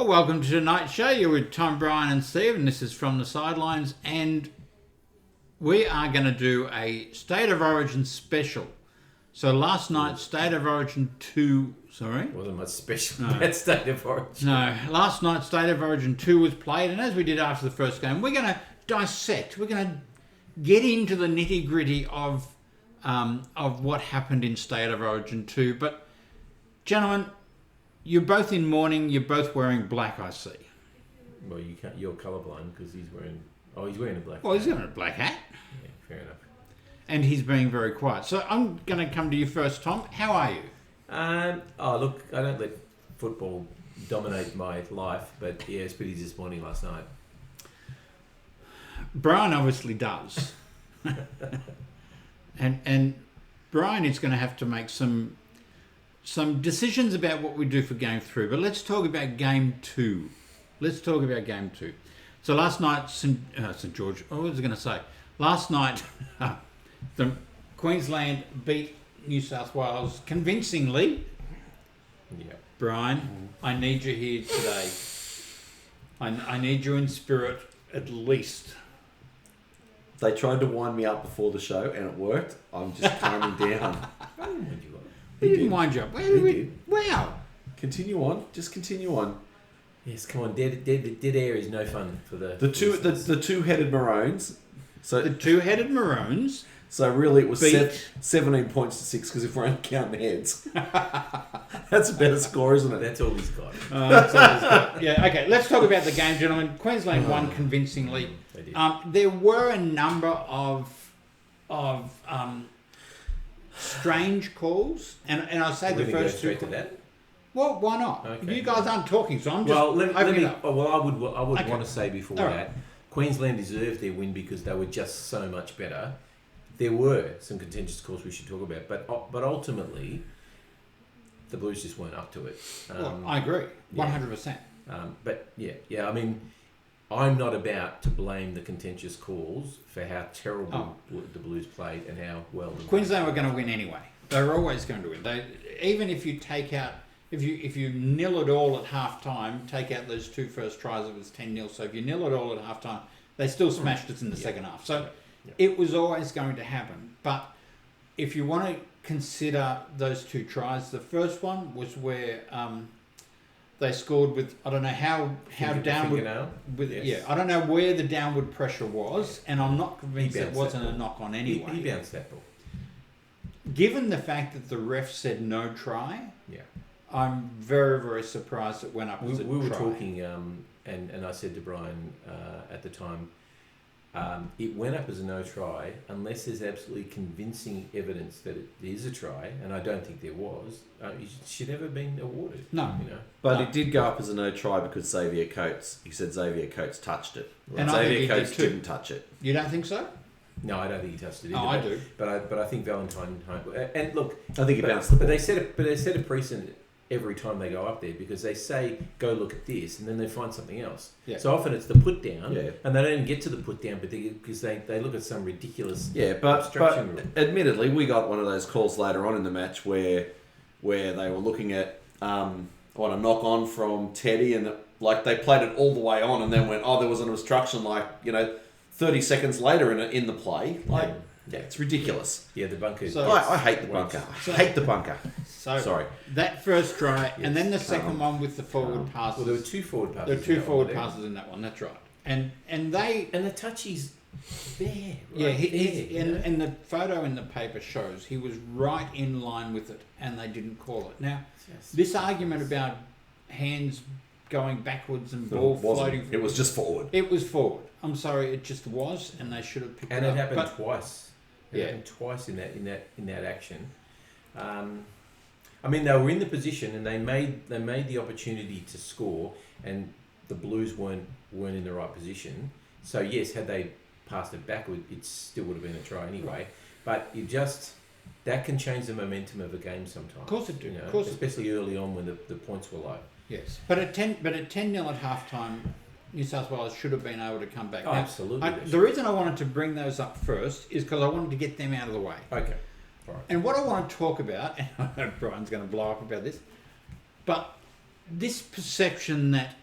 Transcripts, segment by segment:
Well, welcome to tonight's show. You're with Tom, Brian and Steve, and this is From the Sidelines. And we are going to do a State of Origin special. So last night, State of Origin 2... Sorry? Wasn't much special about State of Origin. No. Last night, State of Origin 2 was played, and as we did after the first game, we're going to dissect. We're going to get into the nitty-gritty of what happened in State of Origin 2. But, gentlemen... You're both in mourning. You're both wearing black, I see. Well, you can't. You're colourblind because he's wearing. Oh, he's wearing a black. Well, he's wearing a black hat. Yeah, fair enough. And he's being very quiet. So I'm going to come to you first, Tom. How are you? Oh, look, I don't let football dominate my life, but yeah, it's pretty disappointing last night. Brian obviously does. and Brian is going to have to make some decisions about what we do for Game 3. But let's talk about Game 2. So last night, St George, what was I going to say? Last night, the Queensland beat New South Wales convincingly. Yeah. Brian, I need you here today. I need you in spirit, at least. They tried to wind me up before the show, and it worked. I'm just calming down. He didn't wind you up. Wow. Continue on. Just continue on. Yes, come on. Dead air is no fun for the two-headed Maroons. So the two-headed Maroons. So really, it was beat 17 points to 6 because if we're only counting heads, that's a better score, isn't it? That's all he's got. Yeah. Okay. Let's talk about the game, gentlemen. Queensland won convincingly. They did. There were a number of strange calls, and I say the first two. To that? Well, why not? Okay. You guys aren't talking, so I'm just let me. up. Well, I would Okay. want to say before All that, right. Queensland deserved their win because they were just so much better. There were some contentious calls we should talk about, but ultimately, the Blues just weren't up to it. Well, I agree, 100%. But yeah. I mean, I'm not about to blame the contentious calls for how terrible the Blues played and how well Queensland were going to win anyway. They were always going to win. Even if you take out, if you nil it all at half time, take out those two first tries, it was 10-0. So if you nil it all at half time, they still smashed us in the second half. So it was always going to happen. But if you want to consider those two tries, the first one was where they scored with, I don't know how downward, I don't know where the downward pressure was, and I'm not convinced it wasn't a knock on anyway. He bounced that ball. Given the fact that the ref said no try, I'm very, very surprised it went up as a try. We were talking, and I said to Brian at the time, it went up as a no try unless there's absolutely convincing evidence that it is a try, and I don't think there was. It should never have been awarded. No. But it did go up as a no try because Xavier Coates, he said Xavier Coates touched it. And Xavier Coates didn't touch it. You don't think so? No, I don't think he touched it either. Oh, I do. But I think Valentine, and look, I think he bounced the ball. But they set a precedent every time they go up there because they say, go look at this, and then they find something else. Yeah. So often it's the put down, and they don't even get to the put down, but because they look at some ridiculous but rule. Admittedly, we got one of those calls later on in the match where they were looking at a knock on from Teddy, and they played it all the way on, and then went, there was an obstruction 30 seconds later in the play. It's ridiculous. Yeah, the bunker. So, I hate the bunker. I hate the bunker. So sorry. That first try, and then the second one with the forward passes. Well, there were two forward passes. There were two forward passes in that one. That's right. And the touchy's there. And the photo in the paper shows he was right in line with it, and they didn't call it. Now, this argument about hands going backwards and ball floating forward, it was just forward. It was forward. I'm sorry, it just was, and they should have picked it up. And it happened twice. It happened twice in that action. I mean, they were in the position, and they made the opportunity to score, and the Blues weren't in the right position. So yes, had they passed it backward, it still would have been a try anyway. But that can change the momentum of a game sometimes. Of course it do. Especially early on when the points were low. Yes, but at 10-0 at half time, New South Wales should have been able to come back. Oh, absolutely. The reason I wanted to bring those up first is because I wanted to get them out of the way. Okay. All right. And what I want to talk about, and I know Brian's going to blow up about this, but this perception that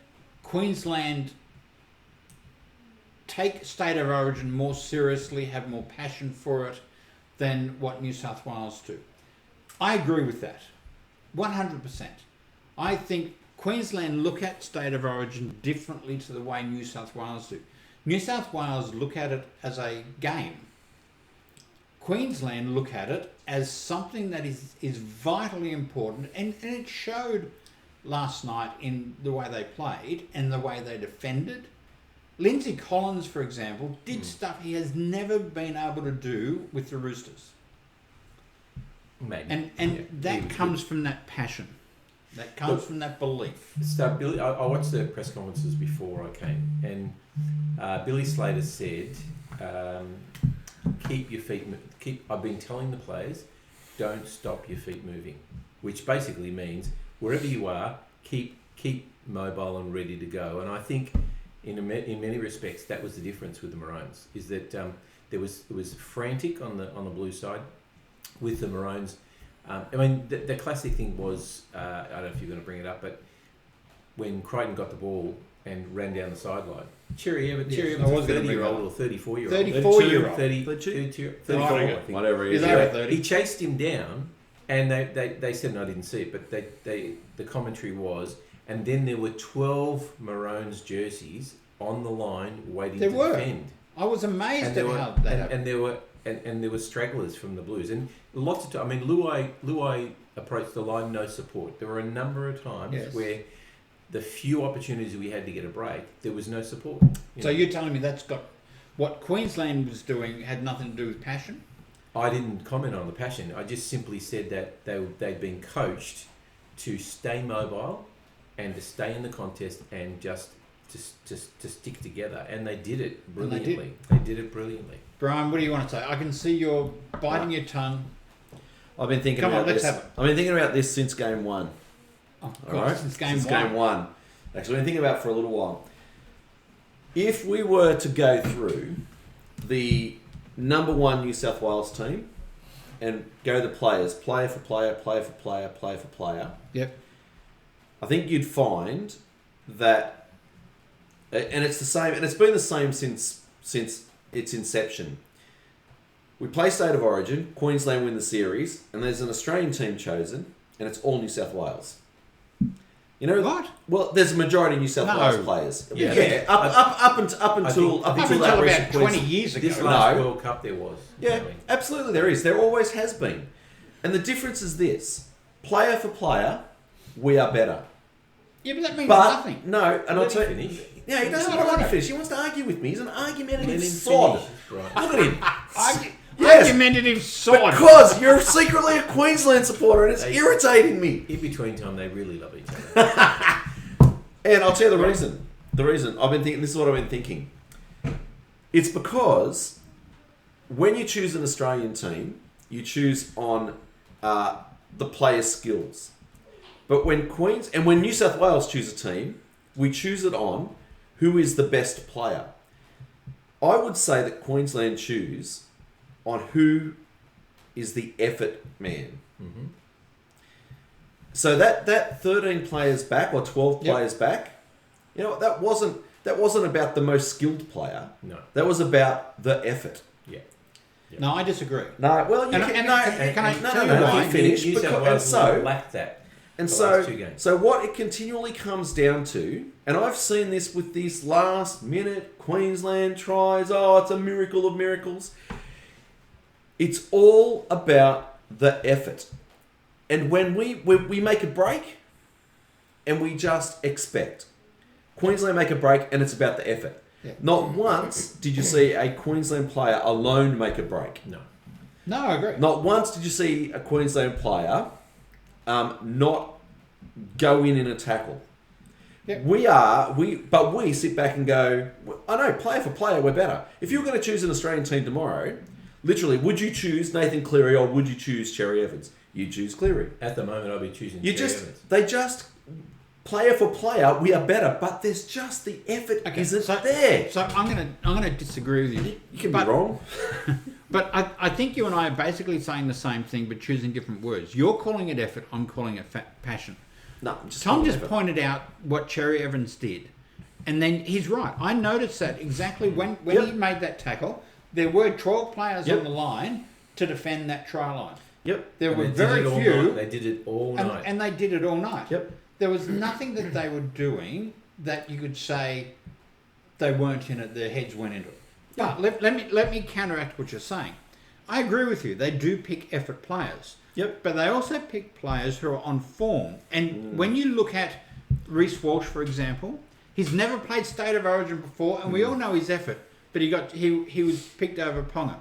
Queensland take state of origin more seriously, have more passion for it than what New South Wales do. I agree with that, 100%. I think Queensland look at state of origin differently to the way New South Wales do. New South Wales look at it as a game. Queensland look at it as something that is vitally important, and it showed last night in the way they played and the way they defended. Lindsay Collins, for example, did stuff he has never been able to do with the Roosters. Maybe. And that comes from that passion. That comes from that belief. So Billy, I watched the press conferences before I came, and Billy Slater said, "Keep your feet. I've been telling the players, don't stop your feet moving," which basically means wherever you are, keep mobile and ready to go. And I think, in many respects, that was the difference with the Maroons. Is that it was frantic on the blue side with the Maroons. I mean, the classic thing was, I don't know if you're going to bring it up, but when Crichton got the ball and ran down the sideline, Cherry Evans, a 30-year-old or 34-year-old. 34-year-old. 34, I think. Whatever he is. He chased him down, and they said, and I didn't see it, but the commentary was, and then there were 12 Maroons jerseys on the line waiting to defend. I was amazed at how that happened. And there were stragglers from the Blues, and lots of times. I mean, Luai approached the line no support. There were a number of times where the few opportunities we had to get a break, there was no support. You're telling me that's got what Queensland was doing had nothing to do with passion? I didn't comment on the passion. I just simply said that they'd been coached to stay mobile and to stay in the contest and just to stick together, and they did it brilliantly. They did it brilliantly. Brian, what do you want to say? I can see you're biting your tongue. I've been thinking Come about on, let's this. have it. I've been thinking about this since game one. Oh, All God, right? since game one. Actually, I've been thinking about it for a little while. If we were to go through the number one New South Wales team and go the players, player for player, player for player, player for player. Yep. I think you'd find that, and it's the same, and it's been the same since its inception. We play State of Origin, Queensland win the series, and there's an Australian team chosen, and it's all New South Wales. You know what? Well, there's a majority of New South Wales players. Yeah. Up until about 20 years ago. This last World Cup there was. Yeah, absolutely there is. There always has been. And the difference is this. Player for player, we are better. Yeah, but that means nothing. No, and I'll tell you... Finish. Yeah, he doesn't want to finish. He wants to argue with me. He's an argumentative sod. Right. Look at him. Yes. Argumentative sod. Because you're secretly a Queensland supporter and it's irritating me. In between time, they really love each other. And I'll tell you the reason. The reason. I've been thinking, this is what I've been thinking. It's because when you choose an Australian team, you choose on the player's skills. But when New South Wales choose a team, we choose it on who is the best player. I would say that Queensland choose on who is the effort man. Mm-hmm. So that 13 players back or 12 players back, you know, that wasn't about the most skilled player. No. That was about the effort. Yeah. No, I disagree. No, well, you can I tell you why? Finish. New South Wales lacked that. And so what it continually comes down to, and I've seen this with these last minute Queensland tries, it's a miracle of miracles. It's all about the effort. And when we make a break and we just expect. Queensland make a break and it's about the effort. Yeah. Not once did you see a Queensland player alone make a break. No, I agree. Not once did you see a Queensland player not go in a tackle. Yep. We sit back and go, I know, player for player, we're better. If you were going to choose an Australian team tomorrow, literally, would you choose Nathan Cleary or would you choose Cherry Evans? You choose Cleary. At the moment, I'll be choosing Cherry Evans. They just, player for player, we are better, but there's just the effort isn't there. So I'm gonna disagree with you. You can be wrong. But I think you and I are basically saying the same thing, but choosing different words. You're calling it effort. I'm calling it passion. No, Tom just pointed out what Cherry Evans did. And then he's right. I noticed that exactly when he made that tackle. There were 12 players on the line to defend that try line. Yep. There were And very few. They did it all night. And they did it all night. Yep. There was nothing that they were doing that you could say they weren't in it, their heads went into it. But let me counteract what you're saying. I agree with you. They do pick effort players. Yep. But they also pick players who are on form. And when you look at Reece Walsh, for example, he's never played State of Origin before, and we all know his effort. But he was picked over Ponga.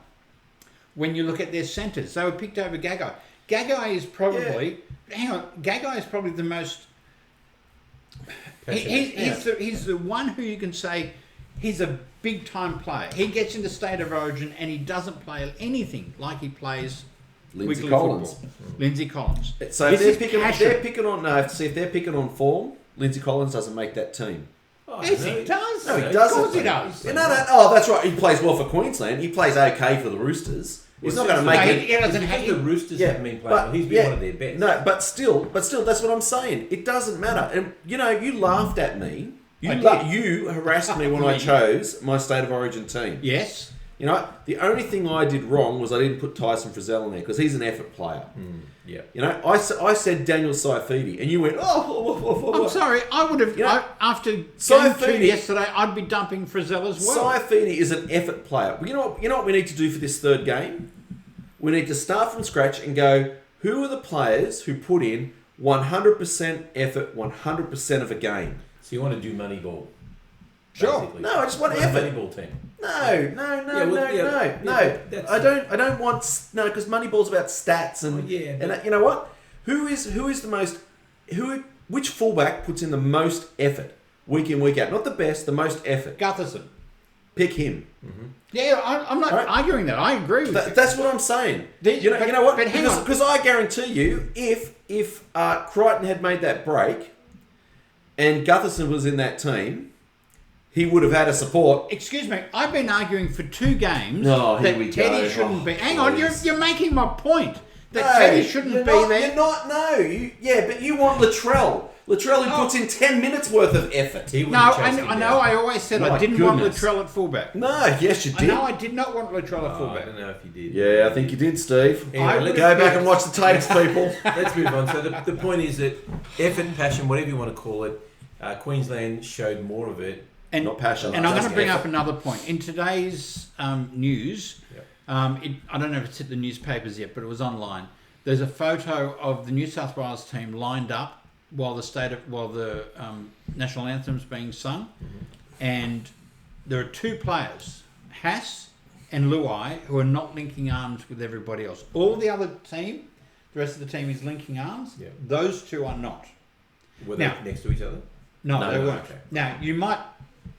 When you look at their centres, they were picked over Gagai. Gagai is probably Gagai is probably the most. He's the one who you can say he's a big time player. He gets into State of Origin and he doesn't play anything like he plays Lindsay weekly Collins. football. Lindsay Collins. So if they're picking on form, Lindsay Collins doesn't make that team. Oh, Yes, no, he does. No, he Of doesn't. course he does. No. Oh, that's right. He plays well for Queensland. He plays okay for the Roosters. He's not going to make it. He doesn't Because the Roosters haven't been playing. but- He's been one of their best. No, but still, that's what I'm saying. It doesn't matter. And you laughed at me. I did. You harassed me when I chose my State of Origin team. Yes. The only thing I did wrong was I didn't put Tyson Frizzell in there because he's an effort player. Yeah. I said Daniel Saifidi, and you went, I'm sorry. I would have after game 2 Saifidi- yesterday. I'd be dumping Frizzell as well. Saifidi is an effort player. You know what we need to do for this third game? We need to start from scratch and go, who are the players who put in 100% effort 100% of a game? So you want to do Moneyball? Sure. basically. No, I just want You effort. a Moneyball team. No. That's- I don't want because Moneyball's about stats and and you know what? Who is the most which fullback puts in the most effort week in week out? Not the best, the most effort. Gutherson. Pick him. Yeah, I'm not arguing that. I agree with you. That's what I'm saying. You know what? Because I guarantee you, if Crichton had made that break, and Gutherson was in that team, he would have had a support. Excuse me, I've been arguing for 2 games Oh, here that we Teddy go. shouldn't Oh, be. Hang on, please. you're making my point that Teddy shouldn't be there. You're not. No. But you want Latrell. Latrell who puts in 10 minutes worth of effort. He would No, have chased him I know. down. I always said My I didn't want goodness. Latrell at fullback. No. Yes, you I did. know I did not want Latrell at I fullback. don't know if you did. Yeah, I think you did, Steve. Anyway, Go back and watch the tapes, people. Let's move on. So the point is that effort and passion, whatever you want to call it, Queensland showed more of it. And, Not passion. and I'm going Just to bring up effort. another point. In today's news, I don't know if it's hit the newspapers yet, but it was online. There's a photo of the New South Wales team lined up while the national anthem's being sung, and there are 2 players, Haas and Luai, who are not linking arms with everybody else. All the other team, the rest of the team is linking arms. Yeah. Those 2 are not. Were they Now- next to each other? No, No, they weren't. okay. Now, you might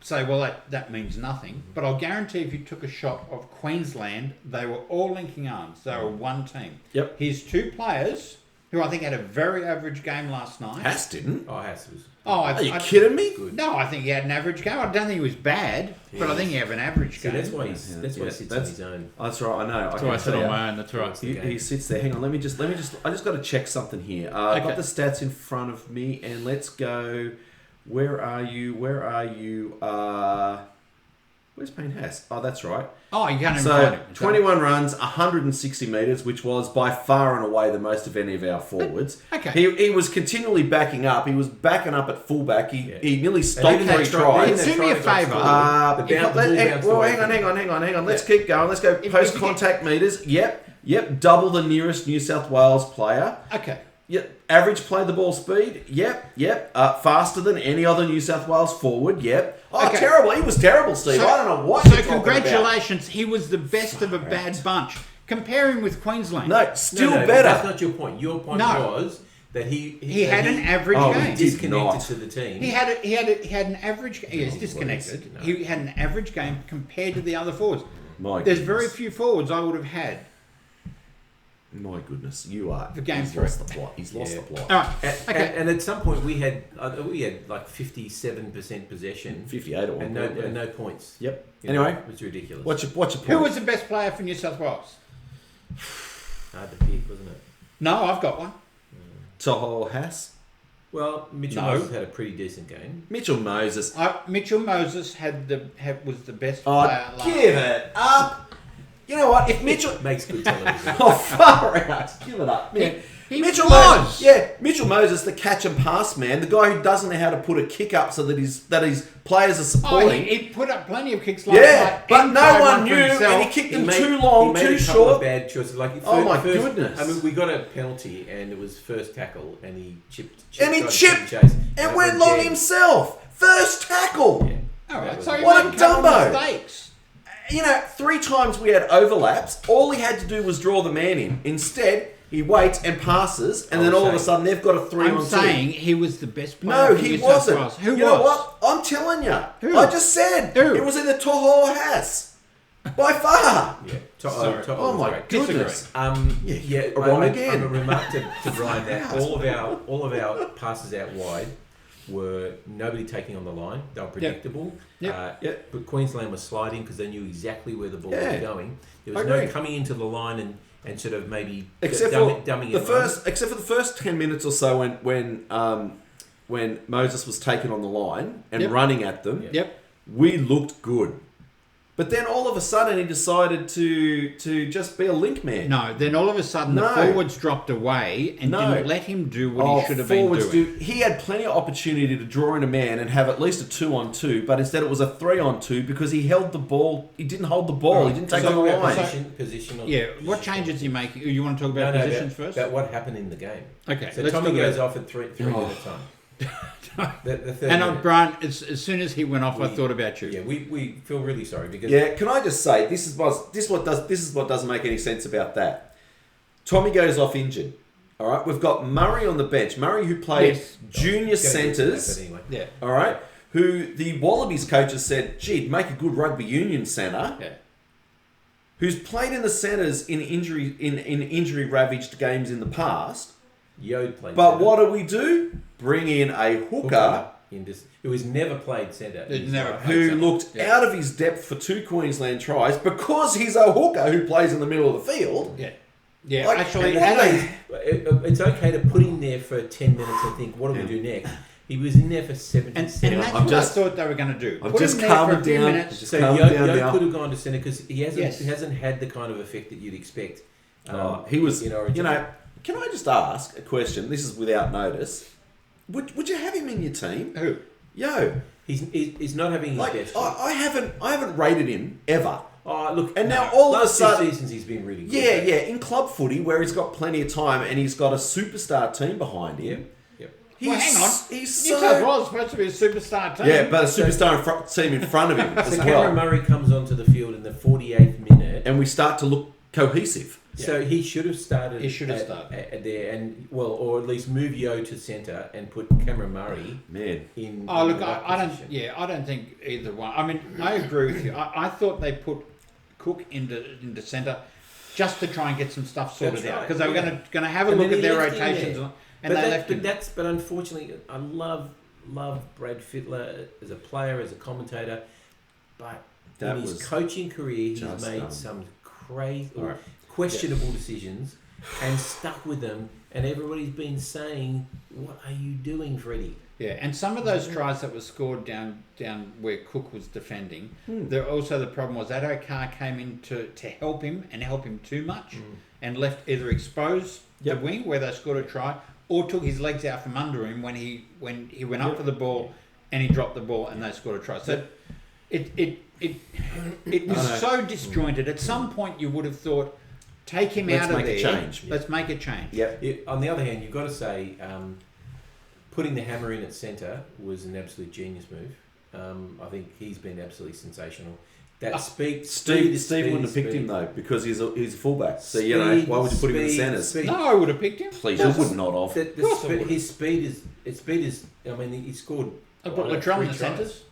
say, well, that means nothing, but I'll guarantee if you took a shot of Queensland, they were all linking arms. They were one team. Yep. Here's 2 players who I think had a very average game last night. Haas didn't. Oh, Haas was. Are you kidding me? Good. No, I think he had an average game. I don't think he was bad, but I think he had an average See, game. that's why he sits on his own. That's right. I know. That's why I said on my own. That's right. He sits there. Hang on. Let me just. I just got to check something here. I've got the stats in front of me, and let's go. Where are you? Where's Payne Haas? Oh, that's right. Oh, you can't even So find him. 21 runs, 160 metres, which was by far and away the most of any of our forwards. Okay. He was continually backing up. He was backing up at fullback. He nearly stopped even 3 that try- tries. Do me a favour. Hang on. Let's keep going. Let's go If post you contact meters. Yep. Double the nearest New South Wales player. Okay. Yep. Average play the ball speed. Yep. Faster than any other New South Wales forward. Yep. Oh, Okay. terrible. He was terrible, Steve. So- I don't know what So you're talking about. congratulations. He was the best of a bad bunch. Compare him with Queensland. No, still No, better. That's not your point. Your point No. was that he had an average Oh, game. he did disconnected not. to the team. He had an average. He is disconnected. No. He had an average game compared to the other forwards. My There's goodness. very few forwards I would have had. My goodness, you are. For game He's 3. lost the plot. He's lost Yeah. the plot. All right. And, Okay. and at some point we had like 57% possession 58 at one and point. no points. Yep. You know, Anyway, it was ridiculous. what's your point? Who was the best player for New South Wales? Hard to pick, wasn't it? No, I've got one. Toho Haas? Well, Mitchell No. Moses had a pretty decent game. Mitchell Moses. Mitchell Moses was the best Oh, player last give it up. You know what? If Mitchell... Makes good television. Oh, far out. Give it up. He Mitchell was. Moses. Yeah, Mitchell Moses, the catch and pass man, the guy who doesn't know how to put a kick up so that his players are supporting. He put up plenty of kicks last Yeah, night. but and no tried one for knew, himself. and he kicked them made- too long, he made too a couple short. of bad choices. Like Oh my goodness. I mean, we got a penalty, and it was first tackle, and he chipped And he tried to chipped chase, and it went long dead. himself. First tackle. Yeah. All right, That so was- he What made a couple of dumbo. mistakes. You know, 3 times we had overlaps. All he had to do was draw the man in. Instead, he waits and passes, and then all of a sudden they've got a 3-on-2. I'm saying he was the best player. No, for he New South wasn't. Wales. Who you was? know what? I'm telling you. Who? I just said. Who? It was in the Toho Haas. By far. Yeah. Sorry. Oh my great. goodness. Yeah, wrong again. I'm a remark to Brian that all of our passes out wide were nobody taking on the line. They were predictable. Yep. But Queensland was sliding because they knew exactly where the ball Yeah. was going. There was I no agree. coming into the line and sort of maybe Except dumbing for it. the first 10 minutes or so when Moses was taken on the line and Yep. running at them, Yep. we looked good. But then all of a sudden he decided to just be a link man. No, then all of a sudden the No. forwards dropped away and No. didn't let him do what he should have been forwards doing. He had plenty of opportunity to draw in a man and have at least a 2-on-2, but instead it was a 3-on-2 because he held the ball. He didn't hold the ball. He didn't take on the line. Positional. Yeah, what changes you make? You want to talk about positions first? About what happened in the game. Okay, So let's Tommy talk goes about off at three at a time. The third And minute. Brian, as soon as he went off, I thought about you. Yeah, we feel really sorry because Yeah, can I just say this is what doesn't make any sense about that. Tommy goes off injured. All right, we've got Murray on the bench. Murray who played Yes. junior Gonna get to that, centres. but anyway. Yeah. All right, who the Wallabies coaches said, "Gee, make a good rugby union centre." Yeah. Who's played in the centres in injury ravaged games in the past. Yode played But centre. what do? Bring in a hooker It was never played centre. It never played. who centre. looked Yeah. out of his depth for 2 Queensland tries because he's a hooker who plays in the middle of the field. Yeah. Yeah, Like, actually, what and It's okay to put him there for 10 minutes and think, what do we do next? He was in there for 70 and seconds. that's I'm what just- I thought they were going to do. I'm Put just him there for a calming few down. minutes. Just So calm Yo down. could have gone to centre because he Yes. hasn't had the kind of effect that you'd expect. He was, in Origin. you know, can I just ask a question? This is without notice. Would you have him in your team? Who? Yo, he's not having his like best. I haven't rated him ever. Oh, look, And now all of a last two sudden, seasons he's been really good. yeah, in club footy where he's got plenty of time and he's got a superstar team behind him. Yep. He's, Well, hang on. He's New so South Wales is supposed to be a superstar team. yeah, but a superstar team in front of him as So Cameron well, Murray comes onto the field in the 48th minute. and we start to look cohesive. So he should have started. He should have started. at there, and or at least move Yo to centre and put Cameron Murray Man, in. Oh, in look, the right I don't. position. Yeah, I don't think either one. I mean, I agree with you. I thought they put Cook into centre just to try and get some stuff sorted That's out right, because they were yeah. going to have a And look then at he their left him rotations, there. and they left him. But unfortunately, I love Brad Fittler as a player, as a commentator, but That in his was coaching career, he's just made dumb. some crazy, Alright. questionable decisions, and stuck with them. And everybody's been saying, "What are you doing, Freddie?" Yeah, and some of those tries that were scored down where Cook was defending, there also the problem was that O'Carr came in to help him and help him too much and left either exposed the wing where they scored a try or took his legs out from under him when he went up for the ball and he dropped the ball and they scored a try. So it was so disjointed. At some point you would have thought, take him Let's out of make there. a change. Let's make a change. Yep. On the other hand, you've got to say, putting the hammer in at centre was an absolute genius move. I think he's been absolutely sensational. That speed, Steve wouldn't have picked him though because he's a fullback. So you know why would you put him in the centres? No, I would have picked him. Please, you would not have. His speed is. I mean, he scored. I put like Latrell in 3 the tries. centres.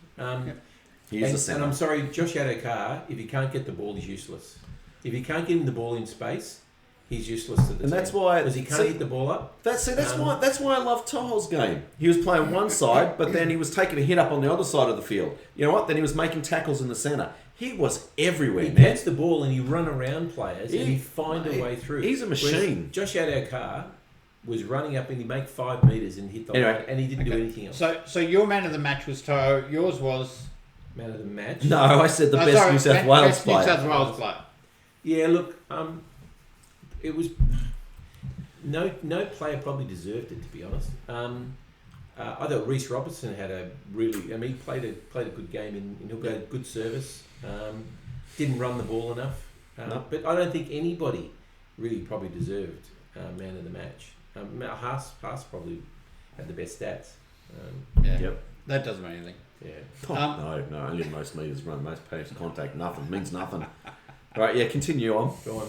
He's a And centre. I'm sorry, Josh Adokar, if he can't get the ball, he's useless. If he can't get him the ball in space, he's useless to the team. And that's why because he can't hit the ball up. That's why I love Toho's game. He was playing one side, but then he was taking a hit up on the other side of the field. You know what? Then he was making tackles in the centre. He was everywhere, He man. gets the ball and he run around players and he find a way through. He's a machine. Whereas Josh Adokar, was running up and he made 5 metres and hit the line, and he didn't do anything else. So your man of the match was To'o. Yours was Man of the match. No, I said the best New South Wales best player. New South Wales player. Yeah, look, it was no player probably deserved it, to be honest. I thought Reece Robertson had a really, he played a good game in Hooker, had good service. Didn't run the ball enough, No. but I don't think anybody really probably deserved man of the match. Haas probably had the best stats. Yep. That doesn't mean anything. Yeah. No, only most metres run, most pace contact, nothing, means nothing. Right, yeah, continue on. Go on.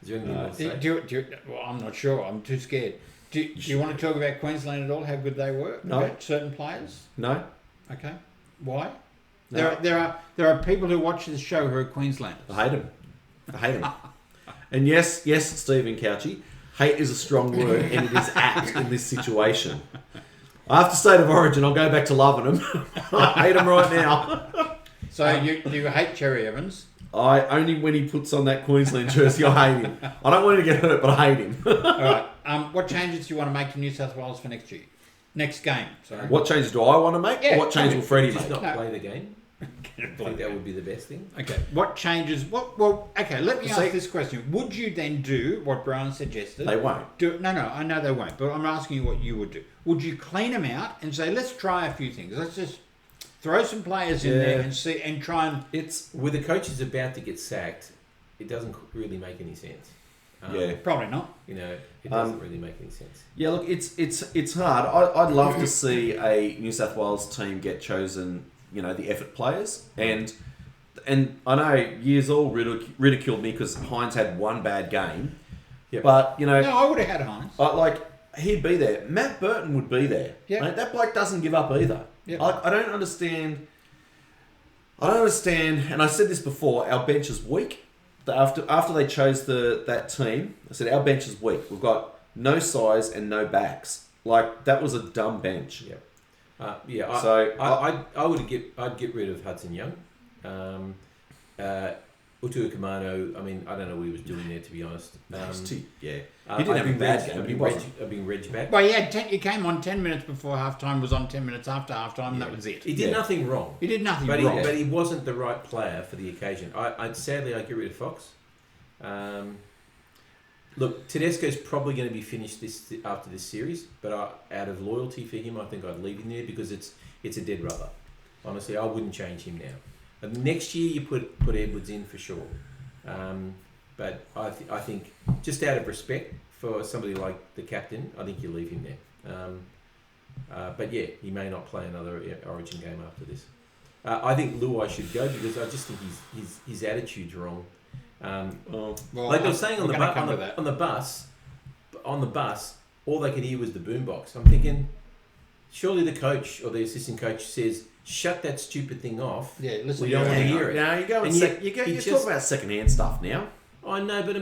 Is there anything else to say? Do you, well, I'm not sure. I'm too scared. Do you want to talk about Queensland at all? How good they were? No. About certain players? No? Okay. Why? No. There are people who watch this show who are Queenslanders. I hate him. And yes, Stephen Couchy, hate is a strong word and it is apt in this situation. After State of Origin, I'll go back to loving him. I hate him right now. So you hate Cherry Evans? I only when he puts on that Queensland jersey, I hate him. I don't want him to get hurt, but I hate him. All right. What changes do you want to make to New South Wales for next year? Next game, sorry. What changes do I want to make? Yeah. Or what change will Freddie Just make? not play the game. I think that would be the best thing. Okay. What changes? Okay. Let me See- ask this question: would you then do what Brian suggested? They won't. No. I know they won't. But I'm asking you what you would do. Would you clean them out and say, let's try a few things? Let's just throw some players in there and see and try and. It's With the coach is about to get sacked, it doesn't really make any sense. Probably not. It doesn't really make any sense. Yeah, look, it's hard. I'd love to see a New South Wales team get chosen, the effort players. And I know years all ridiculed me because Hines had one bad game. Yep. But, No, I would have had Hines. he'd be there. Matt Burton would be there. Yeah. Mate, that bloke doesn't give up either. Yep. I don't understand, and I said this before, our bench is weak. After they chose that team, I said our bench is weak. We've got no size and no backs. That was a dumb bench. Yeah. I'd get rid of Hudson Young. Utu Kamano, I don't know what he was doing there, to be honest. He didn't have a bad game, but he wasn't. I've been Reg back. Well, he came on 10 minutes before halftime, was on 10 minutes after halftime, and that was it. He did nothing wrong. He did nothing but wrong. But he wasn't the right player for the occasion. Sadly, I'd get rid of Fox. Look, Tedesco's probably going to be finished after this series, but out of loyalty for him, I think I'd leave him there because it's a dead rubber. Honestly, I wouldn't change him now. Next year, you put Edwards in for sure. But I think just out of respect for somebody like the captain, I think you leave him there. But yeah, he may not play another Origin game after this. I think Luai should go because I just think his attitude's wrong. Like they were saying on the bus, all they could hear was the boombox. I'm thinking, surely the coach or the assistant coach says, "Shut that stupid thing off." Yeah, listen. We don't want to hear it. Now you go and you talk about second-hand stuff now. I know, but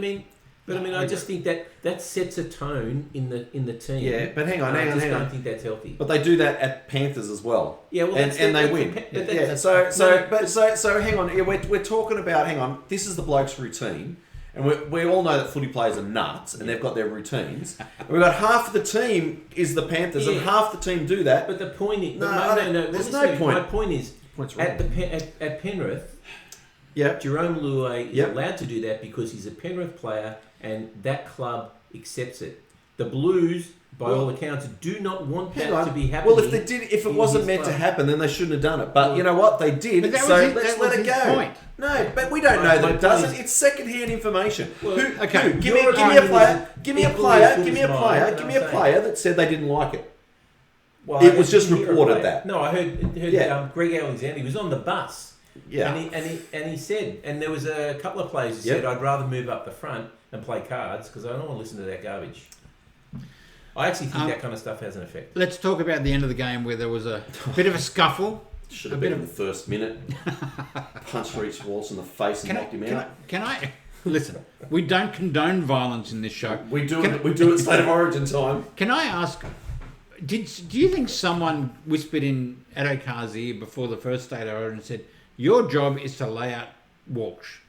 I just think that sets a tone in the team. Yeah, but hang on. I don't think that's healthy. But they do that at Panthers as well. Yeah, well, and they win. So hang on. Yeah, we're talking about. Hang on. This is the bloke's routine, and we all know that footy players are nuts, and they've got their routines. And we've got half of the team is the Panthers, and half the team do that. But the point is, no. There's no point. My point is, at Penrith. Yeah, Jerome Luai is allowed to do that because he's a Penrith player and that club accepts it. The Blues, by all accounts, do not want that to be happening. Well, if it wasn't meant to happen, then they shouldn't have done it. But you know what? They did, let's let it go. Point. No, but we don't know that it doesn't. It's second-hand information. Well, Give me a player that said they didn't like it. Well, it was just reported that. No, I heard Greg Alexander. He was on the bus. Yeah, and he said, and there was a couple of players who said, "I'd rather move up the front and play cards because I don't want to listen to that garbage." I actually think that kind of stuff has an effect. Let's talk about the end of the game where there was a bit of a scuffle. Should have been in the first minute. Punched Reece Walsh in the face and knocked him out. Can I listen? We don't condone violence in this show. We do it State of Origin time. Can I ask? Do you think someone whispered in Addo Carr's ear before the first State of Origin and said, "Your job is to lay out Walsh"?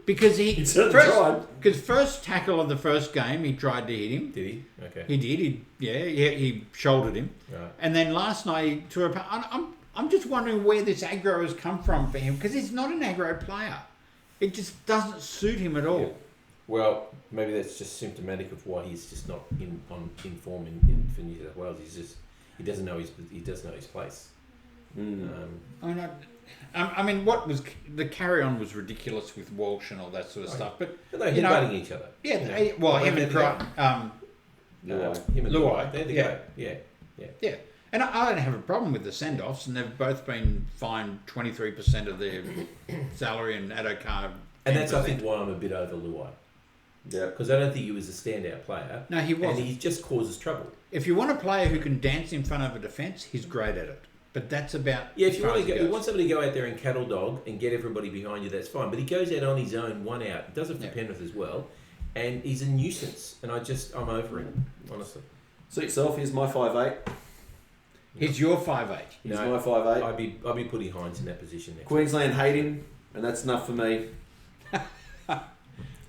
Because He certainly tried. Because first tackle of the first game, he tried to hit him. Did he? Okay. He did. He shouldered him. Right. And then last night he threw a. I'm just wondering where this aggro has come from for him, because he's not an aggro player. It just doesn't suit him at all. Yeah. Well, maybe that's just symptomatic of why he's just not in form for New South Wales. He doesn't know his place. I mean, what was the carry on was ridiculous with Walsh and all that sort of stuff. But they're headbutting each other. Yeah, him and Luai. They're the guy. Yeah. And I don't have a problem with the send-offs, and they've both been fined 23% of their salary, and Adokar. And that's, I think, why I'm a bit over Luai. Yeah. Because I don't think he was a standout player. No, he wasn't. And he just causes trouble. If you want a player who can dance in front of a defence, he's great at it. But that's about... Yeah, if you want somebody to go out there and cattle dog and get everybody behind you, that's fine. But he goes out on his own, one out. He does it for Penrith as well. And he's a nuisance. And I'm over him, honestly. Suit yourself, here's my 5'8". He's your 5'8". He's my 5'8". I'd be putting Hines in that position next Queensland hate him, and that's enough for me.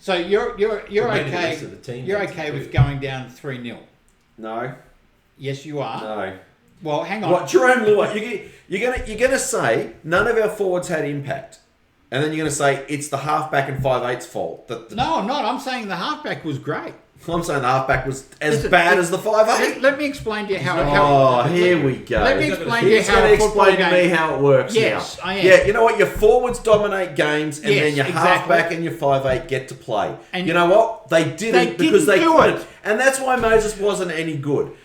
So you're okay. You're okay with going down 3-0. No. Yes, you are. No. Well, hang on. What, Jerome Luai? You're gonna say none of our forwards had impact, and then you're gonna say it's the halfback and 5'8's fault. No, I'm not. I'm saying the halfback was great. I'm saying the halfback was as bad as the 5'8. Let me explain to you how. Here we go. Let me explain to you He's how. going to explain to me how it works. Yes, now. I am. Yeah, you know what? Your forwards dominate games, and then your exactly. halfback and your 5'8 get to play. And you know what? They didn't because they couldn't, and that's why Moses wasn't any good.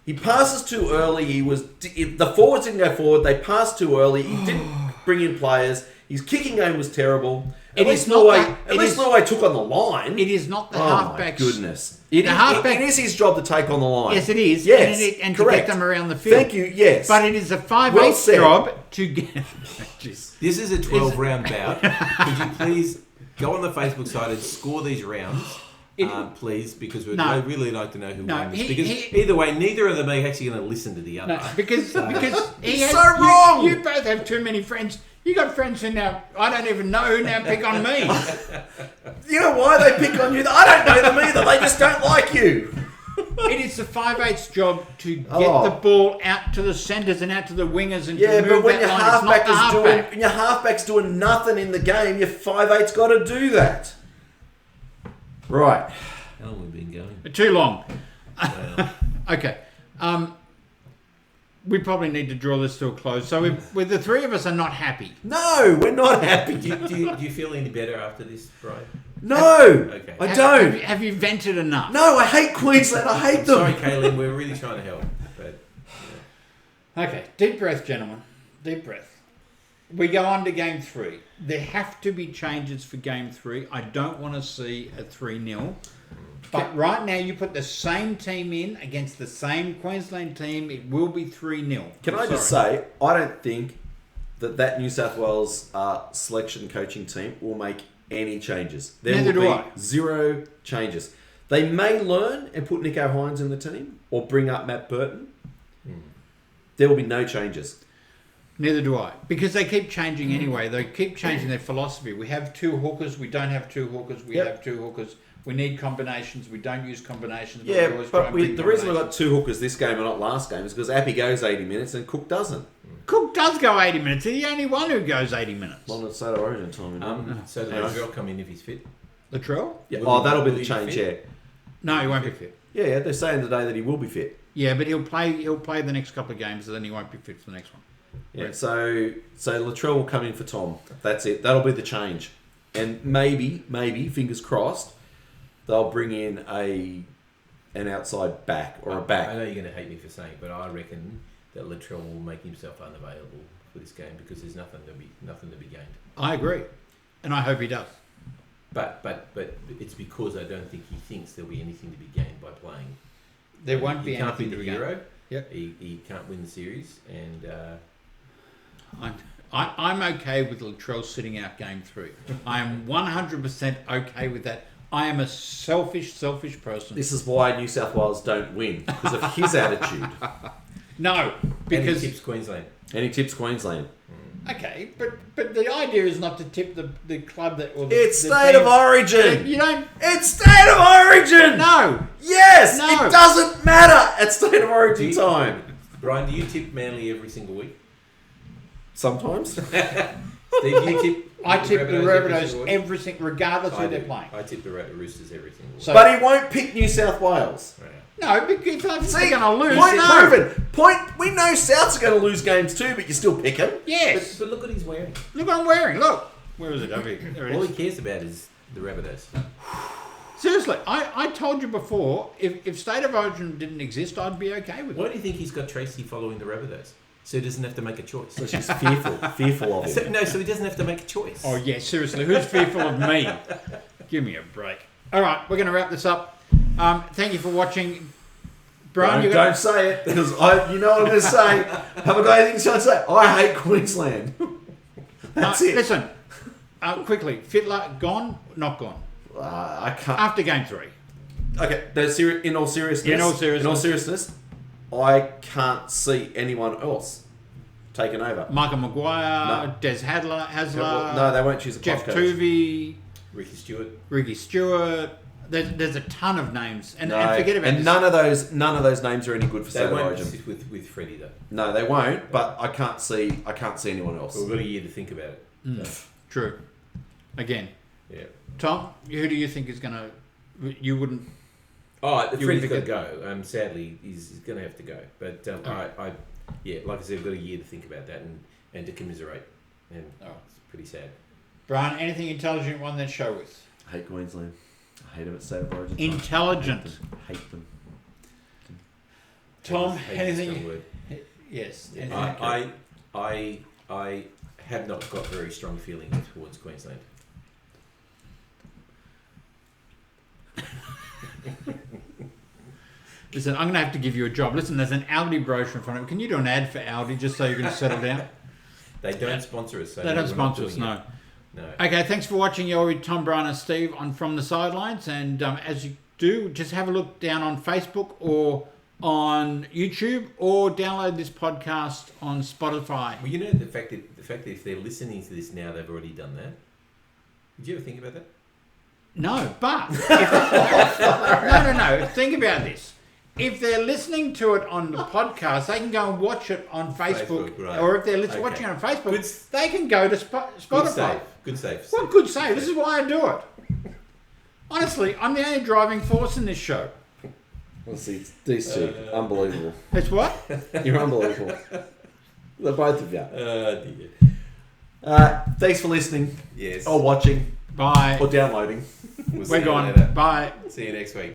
He passes too early. The forwards didn't go forward. They passed too early. He didn't bring in players. His kicking game was terrible. At least Luai took on the line. It is not the My halfbacks. goodness. It is his job to take on the line. Yes, it is. Yes, and correct. to get them around the field. Thank you, yes. But it is a 5'8's job to get... This is a 12-round bout. Could you please go on the Facebook side and score these rounds, please, because we'd really like to know who won this. Because either way, neither of them are actually going to listen to the other. No, because he has... so wrong! You both have too many friends. You got friends who now, I don't even know who now pick on me. You know why they pick on you? I don't know them either. They just don't like you. It is the 5'8's job to get the ball out to the centres and out to the wingers and to move but when that line. your halfback's doing nothing in the game, your 5'8's got to do that. Right. How long have we been going? Too long. Okay. We probably need to draw this to a close. So with the three of us are not happy. No, we're not happy. Do you feel any better after this, Brian? No, okay. I don't. Have you vented enough? No, I hate Queensland. I hate them. Sorry, Kaylin, we're really trying to help. But, Okay, deep breath, gentlemen. Deep breath. We go on to game 3. There have to be changes for game 3. I don't want to see a 3-0. But right now, you put the same team in against the same Queensland team, it will be 3-0. Can I just say, I don't think that New South Wales selection coaching team will make any changes. There will be zero changes. They may learn and put Nico Hines in the team or bring up Matt Burton. There will be no changes. Neither do I. Because they keep changing anyway. They keep changing their philosophy. We have 2 hookers. We don't have 2 hookers. We have 2 hookers. We need combinations. We don't use combinations. But the reason we got 2 hookers this game and not last game is because Appy goes 80 minutes and Cook doesn't. Cook does go 80 minutes. He's the only one who goes 80 minutes. Well, it's Soda Origin time. So the Latrell come in if he's fit? Latrell? Yeah. That'll be the change, yeah. No, he won't be fit. Yeah, they're saying today that he will be fit. Yeah, but he'll play the next couple of games and then he won't be fit for the next one. Yeah, right. So Latrell will come in for Tom. That's it. That'll be the change. And maybe, fingers crossed, they'll bring in an outside back or a back. I know you're going to hate me for saying, but I reckon that Latrell will make himself unavailable for this game because there's nothing to be gained. I agree, and I hope he does. But it's because I don't think he thinks there'll be anything to be gained by playing. There won't be anything to be gained. Euro. Yep. He can't win the series, and I'm okay with Latrell sitting out game 3. I am 100% okay with that. I am a selfish person. This is why New South Wales don't win, because of his attitude. No, because... And he tips Queensland. Okay, but the idea is not to tip the club that... Or the, It's the state team. of origin. You don't... It's state of origin. No. Yes, No. it doesn't matter at state of origin time. Brian, do you tip Manly every single week? Sometimes. Steve, do you tip? I tip the Rabbitohs week? every single... Regardless I who they're do. playing. I tip the Roosters every single week. So- But he won't pick New South Wales. Right. No, because if See, they're going to lose... point no. proven. Point. We know Souths are going to lose games too, but you still pick them. Yes. But look what he's wearing. Look what I'm wearing. Look. Where is it? Over here. There it All is. he cares about is the Rabbitohs. Seriously, I told you before, if State of Origin didn't exist, I'd be okay with Why it. do you think he's got Tracy following the Rabbitohs? So he doesn't have to make a choice. So she's fearful of him. So he doesn't have to make a choice. Oh, yeah, seriously. Who's fearful of me? Give me a break. All right, we're going to wrap this up. Thank you for watching. Brian, Don't say it, because you know what I'm going to say. Have I got anything to say? I hate Queensland. That's it. Listen, quickly. Fittler, gone, not gone? I can't. After game 3. Okay, in all seriousness, I can't see anyone else taking over. Michael Maguire, No. Des Hasler, No, they won't choose a Jeff coach. Tuvey, Ricky Stewart. There's a ton of names, and No, forget about and this. none of those names are any good for They State of won't Origin. sit with Freddie though. No, they won't. But I can't see anyone else. We've got a year to think about it. True. Again, Yeah. Tom, who do you think is going to... You wouldn't... Oh, You Freddie's would got to go. Sadly, he's going to have to go. But like I said, we've got a year to think about that and to commiserate. And it's pretty sad. Brian, anything intelligent one then show us? I hate Queensland. I hate them at State of Origin. Intelligent. I hate them. Tom, Hate is a strong anything... word. Yes. I have not got very strong feelings towards Queensland. Listen, I'm going to have to give you a job. Listen, there's an Aldi brochure in front of me. Can you do an ad for Aldi just so you can settle down? They don't sponsor us. So They don't we're not sponsor us, doing no. it. No. Okay, thanks for watching. You're with Tom, Brian and Steve on From the Sidelines. And as you do, just have a look down on Facebook or on YouTube or download this podcast on Spotify. Well, you know the fact that if they're listening to this now, they've already done that. Did you ever think about that? No, but... No. Think about this. If they're listening to it on the podcast, they can go and watch it on Facebook. right. Or if they're Okay. watching it on Facebook, Good- they can go to Spotify. Good save. What good save? This is why I do it. Honestly, I'm the only driving force in this show. Well, see, these two, unbelievable. It's what? You're unbelievable. The both of you. Dear. Thanks for listening Yes. or watching Bye. or downloading. We'll see We're you gone. later. Bye. See you next week.